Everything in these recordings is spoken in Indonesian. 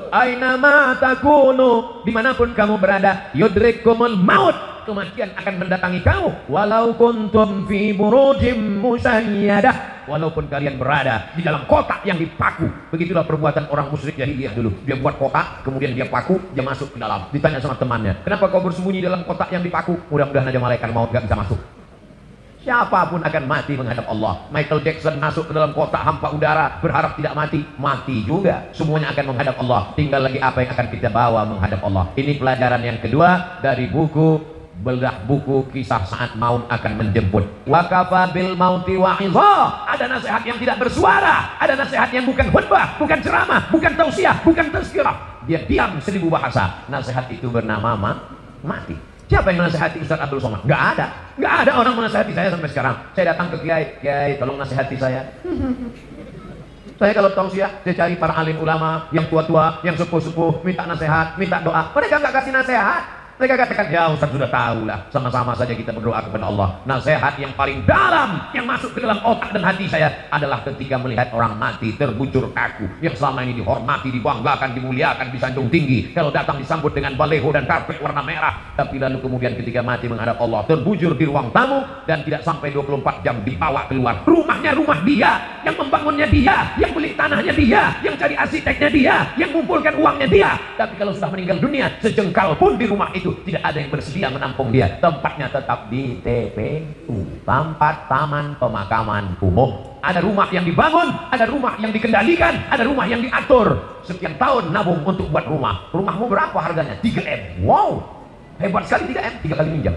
Ainama takunu, dimanapun kamu berada, yudrikumul maut, kematian akan mendatangi kamu. Walau kuntum fi burujim musayyadah, walaupun kalian berada di dalam kotak yang dipaku. Begitulah perbuatan orang musyrik jahiliyah dulu. Dia buat kotak, kemudian dia paku, dia masuk ke dalam. Ditanya sama temannya, kenapa kau bersembunyi dalam kotak yang dipaku? Mudah-mudahan aja malaikat maut gak bisa masuk. Siapapun akan mati menghadap Allah. Michael Jackson masuk ke dalam kotak hampa udara, berharap tidak mati, mati juga. Semuanya akan menghadap Allah. Tinggal lagi apa yang akan kita bawa menghadap Allah. Ini pelajaran yang kedua dari buku belah buku kisah saat maut akan menjemput. Wa kafa bil mauti wa'idha. Ada nasihat yang tidak bersuara, ada nasihat yang bukan khutbah, bukan ceramah, bukan tausiah, bukan tazkirah. Dia diam 1000 bahasa. Nasihat itu bernama mati. Siapa yang menasihati Ustaz Abdul Somad? Nggak ada orang menasihati saya sampai sekarang. Saya datang ke Kiai, tolong nasihati saya. Saya kalau tausiah, saya cari para alim ulama yang tua-tua, yang sepuh-sepuh, minta nasihat, minta doa. Mereka nggak kasih nasihat. Mereka katakan, ya Ustaz sudah tahu lah, sama-sama saja kita berdoa kepada Allah. Nasihat yang paling dalam, yang masuk ke dalam otak dan hati saya adalah ketika melihat orang mati terbujur kaku, yang selama ini dihormati, dibanggakan, dimuliakan, disanjung tinggi. Kalau datang disambut dengan baleho dan karpet warna merah, tapi lalu kemudian ketika mati menghadap Allah, terbujur di ruang tamu dan tidak sampai 24 jam dibawa keluar. Rumahnya rumah dia, yang membangunnya dia, yang beli tanahnya dia, yang cari arsiteknya dia, yang mengumpulkan uangnya dia. Tapi kalau sudah meninggal dunia, sejengkal pun di rumah itu tidak ada yang bersedia menampung dia. Tempatnya tetap di TPU, tempat taman pemakaman umum. Ada rumah yang dibangun, ada rumah yang dikendalikan, ada rumah yang diatur. Sekian tahun nabung untuk buat rumah. Rumahmu berapa harganya? 3M. Wow, hebat sekali 3M, 3 kali minjam.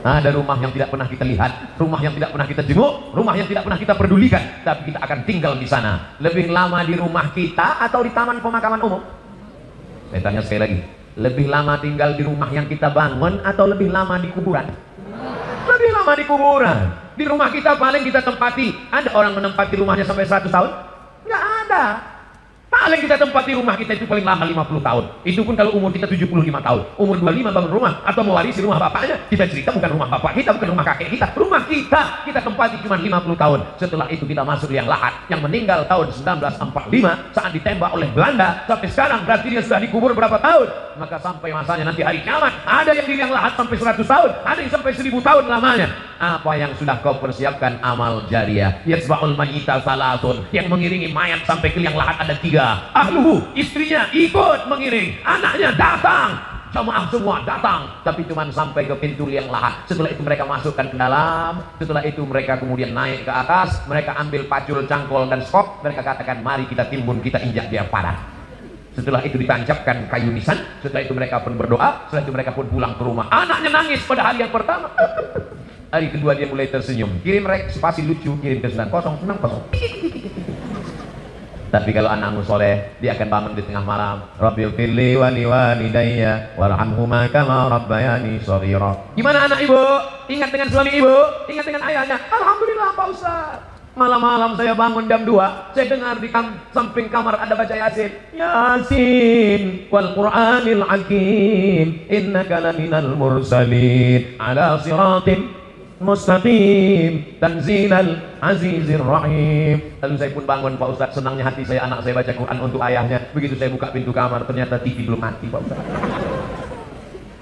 Ada rumah yang tidak pernah kita lihat, rumah yang tidak pernah kita jenguk, rumah yang tidak pernah kita pedulikan, tapi kita akan tinggal di sana. Lebih lama di rumah kita atau di taman pemakaman umum? Saya tanya sekali lagi, lebih lama tinggal di rumah yang kita bangun atau lebih lama di kuburan? Lebih lama di kuburan. Di rumah kita paling kita tempati. Ada orang menempati rumahnya sampai 100 tahun? Nggak ada. Paling kita tempati rumah kita itu paling lama 50 tahun. Itu pun kalau umur kita 75 tahun. Umur 25 bangun rumah atau mewarisi rumah bapaknya. Kita cerita bukan rumah bapak kita, bukan rumah kakek kita. Rumah kita tempati cuma 50 tahun. Setelah itu kita masuk liang lahat. Yang meninggal tahun 1945 saat ditembak oleh Belanda. Sampai sekarang berarti dia sudah dikubur berapa tahun? Maka sampai masanya nanti hari kiamat, ada yang di liang lahat sampai 100 tahun, ada yang sampai 1000 tahun lamanya. Apa yang sudah kau persiapkan? Amal jariah. Yatsba'ul mayyita salatun. Yang mengiringi mayat sampai ke liang lahat ada 3. Ahluhu, istrinya ikut mengiring, anaknya datang, jamaah semua datang, tapi cuma sampai ke pintu liang lahat. Setelah itu mereka masukkan ke dalam, setelah itu mereka kemudian naik ke atas, mereka ambil pacul, cangkol dan skop, mereka katakan mari kita timbun, kita injak dia parah. Setelah itu ditancapkan kayu nisan, setelah itu mereka pun berdoa, setelah itu mereka pun pulang ke rumah. Anaknya nangis pada hari yang pertama, hari kedua dia mulai tersenyum, kirim spasi lucu, kirim ke 90 60. Tapi kalau anakmu soleh, dia akan bangun di tengah malam. Rabbil firli wa liwalidayya warhamhuma kama rabbayani shaghira. Gimana anak ibu? Ingat dengan suami ibu? Ingat dengan ayahnya? Alhamdulillah Pak Ustaz. Malam-malam saya bangun jam 2, saya dengar di samping kamar ada baca Yasin. Yasin wal Qur'anil Hakim innaka laminal mursalin ala siratin mustaqim tanzilal azizir rahim. Lalu saya pun bangun Pak Ustaz, senangnya hati saya, anak saya baca Quran untuk ayahnya. Begitu saya buka pintu kamar, ternyata TV belum mati Pak Ustaz.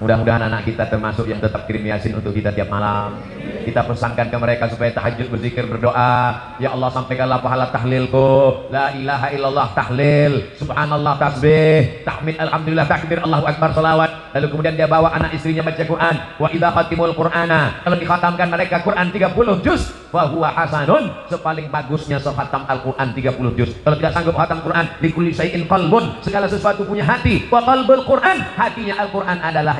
Mudah-mudahan anak kita termasuk yang tetap kirim Yasin untuk kita tiap malam. Kita pesankan ke mereka supaya tahajud, berzikir, berdoa. Ya Allah, sampaikanlah pahala tahlilku. La ilaha illallah tahlil, subhanallah tasbih, tahmid, alhamdulillah, takbir, Allahu akbar, salawat. Lalu kemudian dia bawa anak istrinya baca Quran. Wa idza khatimul Qur'ana, kalau dikhatamkan mereka Quran 30 juz, wa huwa hasanun, sepaling bagusnya sekhatam Al-Qur'an 30 juz. Kalau tidak sanggup khatam Quran, likulli syai'in qalbun, segala sesuatu punya hati. Wa qalbul Qur'an, hatinya Al-Qur'an adalah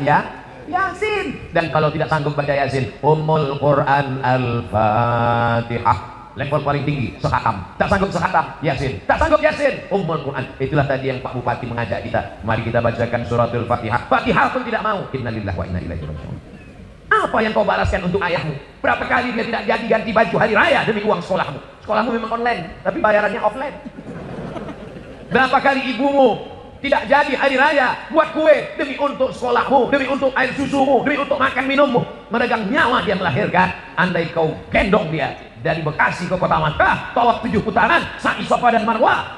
Yasin. Dan kalau tidak sanggup baca Yasin, Ummul Quran Al-Fatihah, level paling tinggi, sekhatam. Tak sanggup sekhatam, Yasin. Tak sanggup Yasin, Ummul Quran. Itulah tadi yang Pak Bupati mengajak kita. Mari kita bacakan suratul Fatihah. Fatihah pun tidak mau. Innalillahi wa inna ilaihi raji'un. Apa yang kau balaskan untuk ayahmu? Berapa kali dia tidak jadi ganti baju hari raya demi uang sekolahmu? Sekolahmu memang online, tapi bayarannya offline. Berapa kali ibumu tidak jadi hari raya buat kue demi untuk sekolahmu, demi untuk air susumu, demi untuk makan minummu. Meregang nyawa dia melahirkan. Andai kau gendong dia dari Bekasi ke kota Makkah, tawaf 7 putaran, sa'i Safa dan Marwah,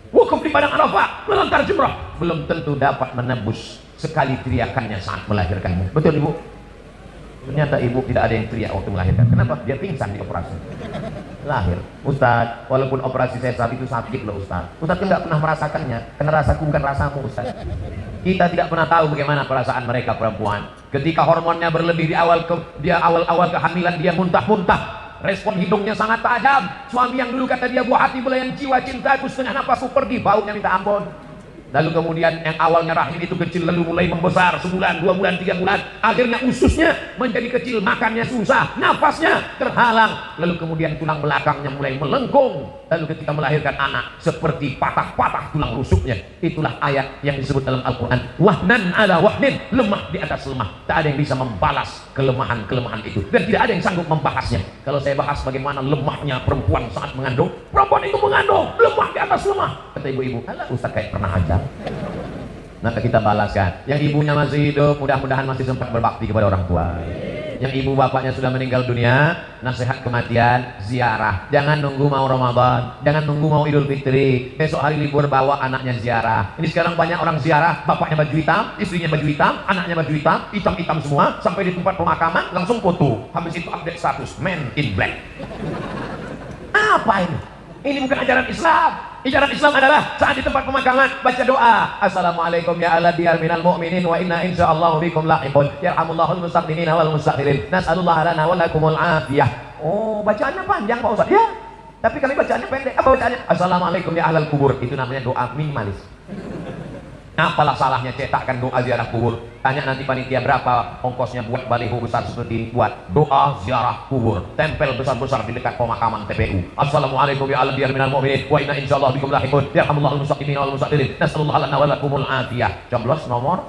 wukuf di padang Arafah, melontar jumrah, belum tentu dapat menembus sekali teriakannya saat melahirkanmu. Betul ibu? Ternyata ibu tidak ada yang teriak waktu melahirkan. Kenapa? Dia pingsan di operasi. Lahir. Ustaz, walaupun operasi sesar itu sakit loh Ustaz. Ustaz kan tidak pernah merasakannya. Karena rasaku bukan rasamu Ustaz. Kita tidak pernah tahu bagaimana perasaan mereka perempuan. Ketika hormonnya berlebih di awal kehamilan, dia muntah-muntah. Respon hidungnya sangat tajam. Suami yang dulu kata dia buah hati belayan jiwa cintaku, setengah napasku pergi, baunya minta ampun. Lalu kemudian yang awalnya rahim itu kecil lalu mulai membesar, sebulan, 2 bulan, 3 bulan, akhirnya ususnya menjadi kecil, makannya susah, nafasnya terhalang, lalu kemudian tulang belakangnya mulai melengkung, lalu ketika melahirkan anak seperti patah-patah tulang rusuknya. Itulah ayat yang disebut dalam Al-Quran, wahnan ala wahnin, lemah di atas lemah. Tak ada yang bisa membalas kelemahan-kelemahan itu, dan tidak ada yang sanggup membahasnya. Kalau saya bahas bagaimana lemahnya perempuan saat mengandung, perempuan itu mengandung lemah di atas lemah, kata ibu-ibu, alah Ustaz kayak pernah aja. Maka kita balaskan. Yang ibunya masih hidup, mudah-mudahan masih sempat berbakti kepada orang tua. Yang ibu bapaknya sudah meninggal dunia, nasihat kematian, ziarah. Jangan nunggu mau Ramadan, jangan nunggu mau Idul Fitri, besok hari libur bawa anaknya ziarah. Ini sekarang banyak orang ziarah, bapaknya baju hitam, istrinya baju hitam, anaknya baju hitam, hitam-hitam semua, sampai di tempat pemakaman langsung foto. Habis itu update status, man in black. Apa ini? Ini bukan ajaran Islam. Ajaran Islam adalah saat di tempat pemakaman baca doa, assalamualaikum ya ala diyar minal mu'minin wa inna insyaallahu bikum lahiqun yarhamullahul mustaqdimin wal mustakhirin nas'alullah lana wa lakumul afiyah. Oh, bacaannya panjang Pak Ustaz. Ya, tapi kami bacaannya pendek. Apa bacaannya? Assalamualaikum ya ahlal kubur. Itu namanya doa minimalis. Apalah salahnya cetakkan doa ziarah kubur? Tanya nanti panitia berapa ongkosnya buat baliho besar seperti ini, buat doa ziarah kubur, tempel besar-besar di dekat pemakaman TPU. Assalamualaikum ya ala diyar minal mu'minin wa inna insyaallah bikum lahiqun yarhamullahul mustaqimin wal mustakhirin nasallallahu lana wa lakumul afiyah. Joblos nomor.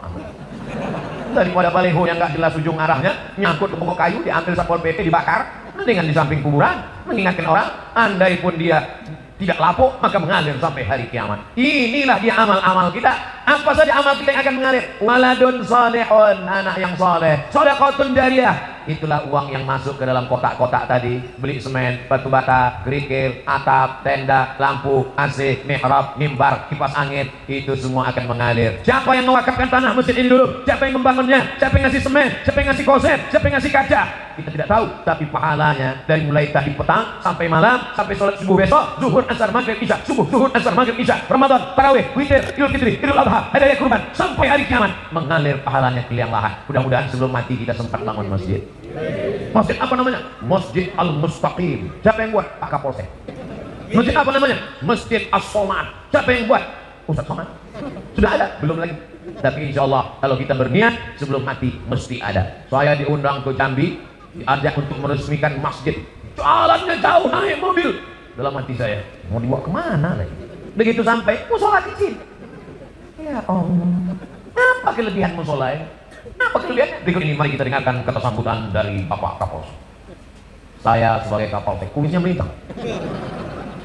Daripada baliho yang enggak jelas ujung arahnya, nyangkut ke pokok kayu, diambil Satpol PP, dibakar, mendingan di samping kuburan, mengingatkan orang, andai pun dia tidak lapuk maka mengalir sampai hari kiamat. Inilah dia amal-amal kita. Apa saja amal kita yang akan mengalir? Waladun salihun, anak yang soleh, shadaqatun jariyah. Itulah uang yang masuk ke dalam kotak-kotak tadi. Beli semen, batu bata, kerikil, atap, tenda, lampu, AC, mihrab, mimbar, kipas angin, itu semua akan mengalir. Siapa yang mewakafkan tanah masjid ini dulu? Siapa yang membangunnya? Siapa yang ngasih semen? Siapa yang ngasih koset? Siapa yang ngasih kaca? Kita tidak tahu, tapi pahalanya dari mulai tadi petang sampai malam, sampai sholat subuh besok, zuhur, asar, maghrib, isya, subuh, zuhur, asar, maghrib, isya, Ramadan, tarawih, witir, Idul Fitri, Idul Adha, hari raya kurban, sampai hari kiamat mengalir pahalanya ke liang lahat. Mudah-mudahan sebelum mati kita sempat bangun masjid. Masjid apa namanya? Masjid Al-Mustaqim. Siapa yang buat? Pak Kapolsek. Masjid apa namanya? Masjid As-Somad. Siapa yang buat? Ustaz Somad. Sudah ada? Belum lagi. Tapi insya Allah kalau kita berniat sebelum mati mesti ada. Saya diundang ke Jambi, diajak untuk meresmikan masjid. Jalannya jauh, naik mobil. Dalam hati saya, mau dibawa kemana lagi? Begitu sampai, musola kecil. Ya Allah, apa kelebihan musola ya? Apa kelebihannya? Berikut ini mari kita dengarkan kata sambutan dari Bapak Kapolsek. Saya sebagai Kapolsek, kumisnya melintang.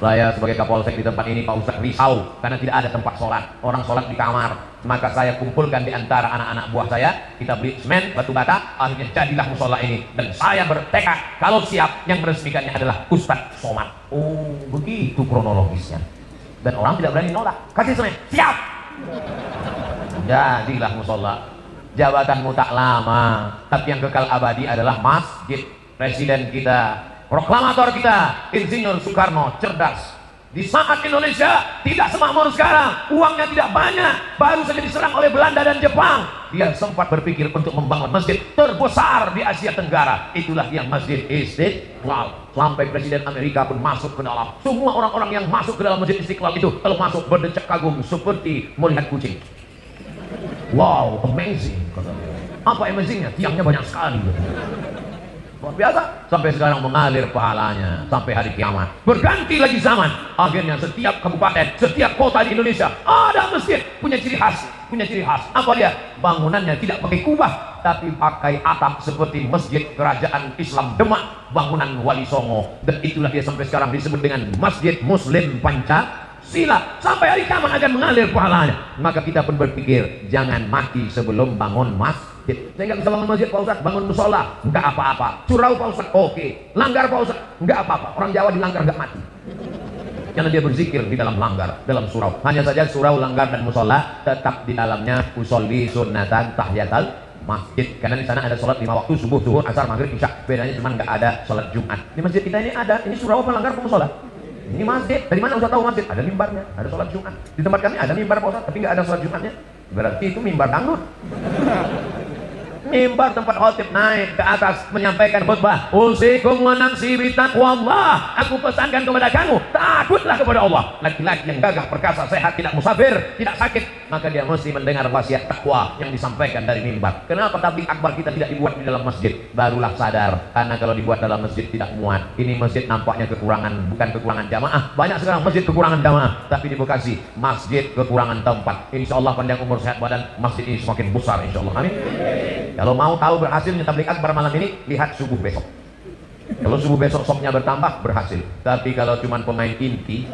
Saya sebagai Kapolsek di tempat ini Pak Ustaz risau karena tidak ada tempat sholat. Orang sholat di kamar. Maka saya kumpulkan di antara anak-anak buah saya. Kita beli semen, batu bata, akhirnya jadilah musola ini. Dan saya bertekad kalau siap yang meresmikannya adalah Ustaz Somad. Oh, begitu kronologisnya. Dan orang tidak berani nolak. Kasih semen, siap. Jadilah musola. Jabatanmu tak lama, tapi yang kekal abadi adalah masjid. Presiden kita, proklamator kita, Insinyur Soekarno cerdas. Di saat Indonesia tidak semakmur sekarang, uangnya tidak banyak, baru saja diserang oleh Belanda dan Jepang, dia sempat berpikir untuk membangun masjid terbesar di Asia Tenggara. Itulah yang Masjid Istiqlal. Sampai Presiden Amerika pun masuk ke dalam. Semua orang-orang yang masuk ke dalam Masjid Istiqlal itu kalau masuk berdecak kagum seperti melihat kucing. Wow, amazing. Apa amazingnya? Tiangnya banyak sekali. Luar biasa. Sampai sekarang mengalir pahalanya sampai hari kiamat. Berganti lagi zaman. Akhirnya setiap kabupaten, setiap kota di Indonesia ada masjid punya ciri khas. Punya ciri khas. Apa dia? Bangunannya tidak pakai kubah, tapi pakai atap seperti Masjid Kerajaan Islam Demak, bangunan Wali Songo. Dan itulah dia sampai sekarang disebut dengan Masjid Muslim Pancasila. Sampai hari kiamat akan mengalir pahalanya. Maka kita pun berpikir jangan mati sebelum bangun masjid. Saya nggak bisa bangun masjid Pak Ustaz, bangun musola nggak apa-apa. Curau Pak Ustaz, oke. Langgar Pak Ustaz, nggak apa-apa. Orang Jawa dilanggar nggak mati. Karena dia berzikir di dalam langgar, dalam surau. Hanya saja surau, langgar dan musola tetap di dalamnya usolli sunnatan tahiyatul masjid. Karena di sana ada sholat 5 waktu, subuh, zuhur, asar, maghrib, isya. Bedanya cuma nggak ada sholat Jumat. Di masjid kita ini ada. Ini surau apa langgar apa musola? Ini masjid. Dari mana Ustaz tahu masjid? Ada mimbarnya, ada sholat Jumat. Di tempat kami ada mimbar Pak Ustaz, tapi nggak ada sholat Jumatnya. Berarti itu mimbar dangdut. Mimbar tempat khotib naik ke atas menyampaikan khutbah. Usikum wa nafsi bitaqwallah. Aku pesankan kepada kamu, takutlah kepada Allah. Laki-laki yang gagah, perkasa, sehat, tidak musafir, tidak sakit, maka dia mesti mendengar wasiat takwa yang disampaikan dari mimbar. Kenapa tabligh akbar kita tidak dibuat di dalam masjid? Barulah sadar, karena kalau dibuat dalam masjid tidak muat. Ini masjid nampaknya kekurangan, bukan kekurangan jamaah. Banyak sekarang masjid kekurangan jamaah, tapi di Bekasi masjid kekurangan tempat. Insya Allah panjang umur sehat badan, masjid ini semakin besar insya Allah. Amin. Kalau mau tahu berhasilnya tabligh akbar malam ini, lihat subuh besok. Kalau subuh besok sopnya bertambah, berhasil. Tapi kalau cuma pemain inti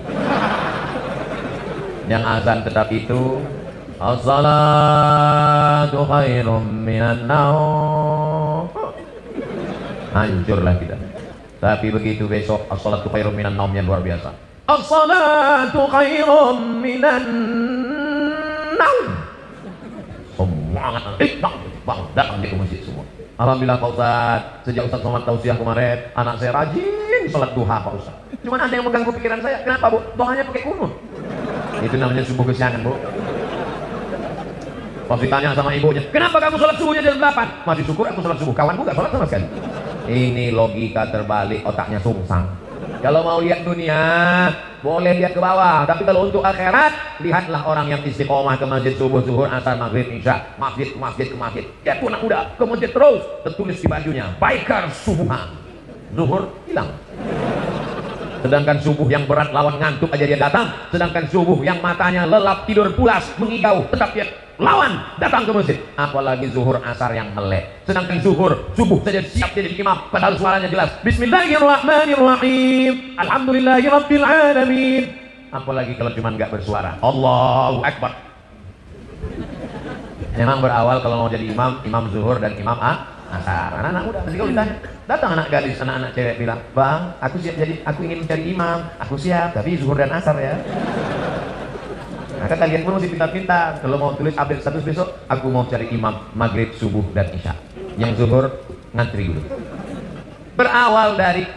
yang azan tetap itu, as-salatu khairum minan naum, hancurlah kita. Tapi begitu besok as-salatu khairum minan naumnya luar biasa. As-salatu khairum minan naum. Semangat bang, datang di masjid semua. Alhamdulillah Pak Ustaz, sejak Ustaz Somad tausiah kemarin, anak saya rajin sholat duha Pak Ustaz. Cuman ada yang mengganggu pikiran saya. Kenapa Bu? Doanya pakai kunut. Itu namanya subuh kesiangan Bu. Pas ditanya sama ibunya, kenapa kamu sholat subuhnya jam 8? Masih syukur aku sholat subuh. Kawanku gak sholat sama sekali. Ini logika terbalik, otaknya sungsang. Kalau mau lihat dunia, boleh lihat ke bawah. Tapi kalau untuk akhirat, lihatlah orang yang istiqomah ke masjid subuh, zuhur, asar, maghrib, isya, masjid ke masjid ke masjid. Ya pun anak muda ke masjid terus, tertulis di bajunya, baikar subuhan. Zuhur hilang. Sedangkan subuh yang berat lawan ngantuk aja dia datang. Sedangkan subuh yang matanya lelap tidur pulas mengigau tetap dia lawan datang ke masjid. Apalagi zuhur asar yang melek. Sedangkan zuhur subuh saja siap jadi imam padahal suaranya jelas. Bismillahirrahmanirrahim. Alhamdulillahirabbil alamin. Apalagi kalau cuma nggak bersuara. Allahu akbar. Memang berawal kalau mau jadi imam, imam zuhur dan imam asar. Anak-anak muda nanti kalau ditanya, datang anak gadis, anak-anak cewek bilang, bang, aku siap jadi, aku ingin mencari imam, aku siap, tapi zuhur dan asar ya. Maka kalian pun mesti pintar-pintar. Kalau mau tulis update status besok, aku mau cari imam maghrib, subuh dan isya. Yang zuhur ngantri dulu. Berawal dari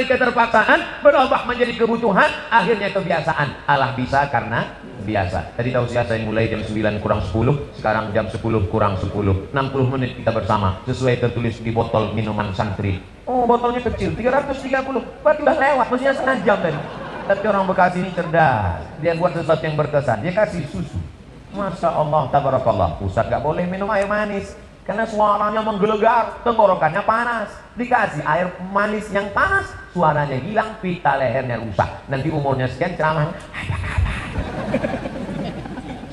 keterpaksaan, berubah menjadi kebutuhan, akhirnya kebiasaan. Allah bisa karena biasa. Tadi tausiah saya mulai jam 9 kurang 10, sekarang jam 10 kurang 10. 60 menit kita bersama, sesuai tertulis di botol minuman santri. Oh, botolnya kecil, 330. Berarti udah lewat, mestinya setengah jam tadi. Tapi orang Bekasi ini cerdas. Dia buat sesuatu yang berkesan. Dia kasih susu. Masya Allah, tabarakallah. Ustaz gak boleh minum air manis karena suaranya menggelegar, tenggorokannya panas. Dikasih air manis yang panas, suaranya hilang, pita lehernya rusak. Nanti umurnya sekian ceramah, apa kabar?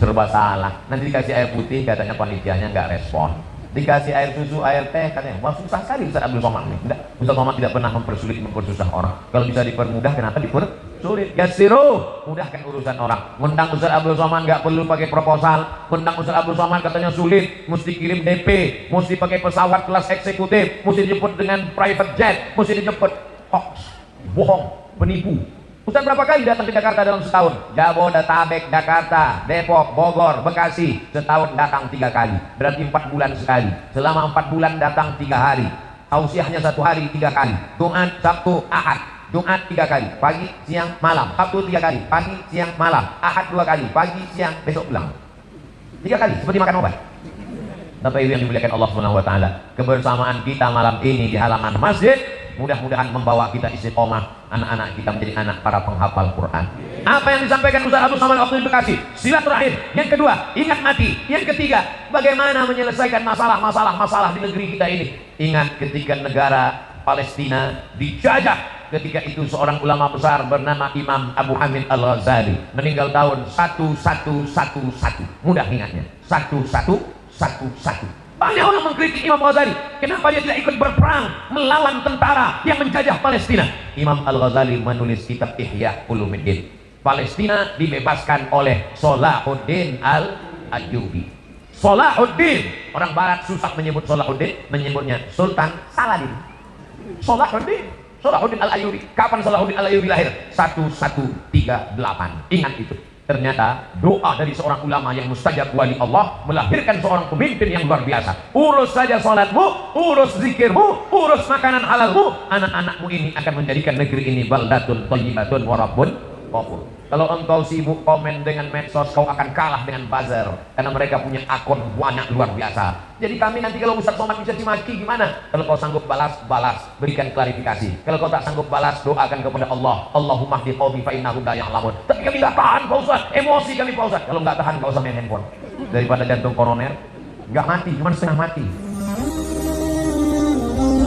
Serba salah. Nanti dikasih air putih, katanya panitianya nggak respon. Dikasih air susu, air teh, katanya wah susah sekali Ustaz Abdul Somad nih. Enggak, Ustaz Somad tidak pernah mempersusah orang. Kalau bisa dipermudah, kenapa dipersulit? Yassiru, mudahkan urusan orang. Undang Ustaz Abdul Somad nggak perlu pakai proposal. Undang Ustaz Abdul Somad katanya sulit, mesti kirim DP, mesti pakai pesawat kelas eksekutif, mesti dijemput dengan private jet, mesti dijemput. Hoax, bohong, penipu. Ustaz berapa kali datang ke Jakarta dalam setahun? Jabodetabek, Jakarta, Depok, Bogor, Bekasi. Setahun datang 3 kali. Berarti 4 bulan sekali. Selama 4 bulan datang 3 hari. Tausiahnya 1 hari 3 kali. Jumat, Sabtu, Ahad. Jumat 3 kali. Pagi, siang, malam. Sabtu 3 kali. Pagi, siang, malam. Ahad 2 kali. Pagi, siang, besok pulang. 3 kali. Seperti makan obat. Bapak Ibu yang dimuliakan Allah Subhanahu wa taala, kebersamaan kita malam ini di halaman masjid mudah-mudahan membawa kita istiqomah, anak-anak kita menjadi anak para penghafal Quran. Apa yang disampaikan Ustaz Abdul Somad waktu di Bekasi, silaturahim. Yang kedua, ingat mati. Yang ketiga, bagaimana menyelesaikan masalah di negeri kita ini. Ingat ketika negara Palestina dijajah, ketika itu seorang ulama besar bernama Imam Abu Hamid Al-Ghazali meninggal tahun 1111. Mudah ingatnya, 1111. Banyak orang mengkritik Imam Ghazali. Kenapa dia tidak ikut berperang melawan tentara yang menjajah Palestina? Imam Al-Ghazali menulis kitab Ihya Ulumuddin. Palestina dibebaskan oleh Salahuddin Al-Ayyubi. Salahuddin, orang barat susah menyebut Salahuddin, menyebutnya Sultan Saladin. Salahuddin, Salahuddin Al-Ayyubi. Kapan Salahuddin Al-Ayyubi lahir? 1138. Ingat itu. Ternyata doa dari seorang ulama yang mustajab wali Allah melahirkan seorang pemimpin yang luar biasa. Urus saja salatmu, urus zikirmu, urus makanan halalmu, anak-anakmu ini akan menjadikan negeri ini baldatun thayyibatun wa rabbun ghafur. Kalau engkau sibuk komen dengan medsos, kau akan kalah dengan buzzer, karena mereka punya akun banyak luar biasa. Jadi kami nanti kalau Ustaz Somad bisa dimaki gimana? Kalau kau sanggup balas, berikan klarifikasi. Kalau kau tak sanggup balas, doakan kepada Allah. Allahumma hdi qaumi fa innahum la ya'lamun. Tapi kami enggak tahan Pak Ustaz, emosi kami Pak Ustaz. Kalau enggak tahan, enggak usah main handphone. Daripada jantung koroner, enggak mati, cuma setengah mati.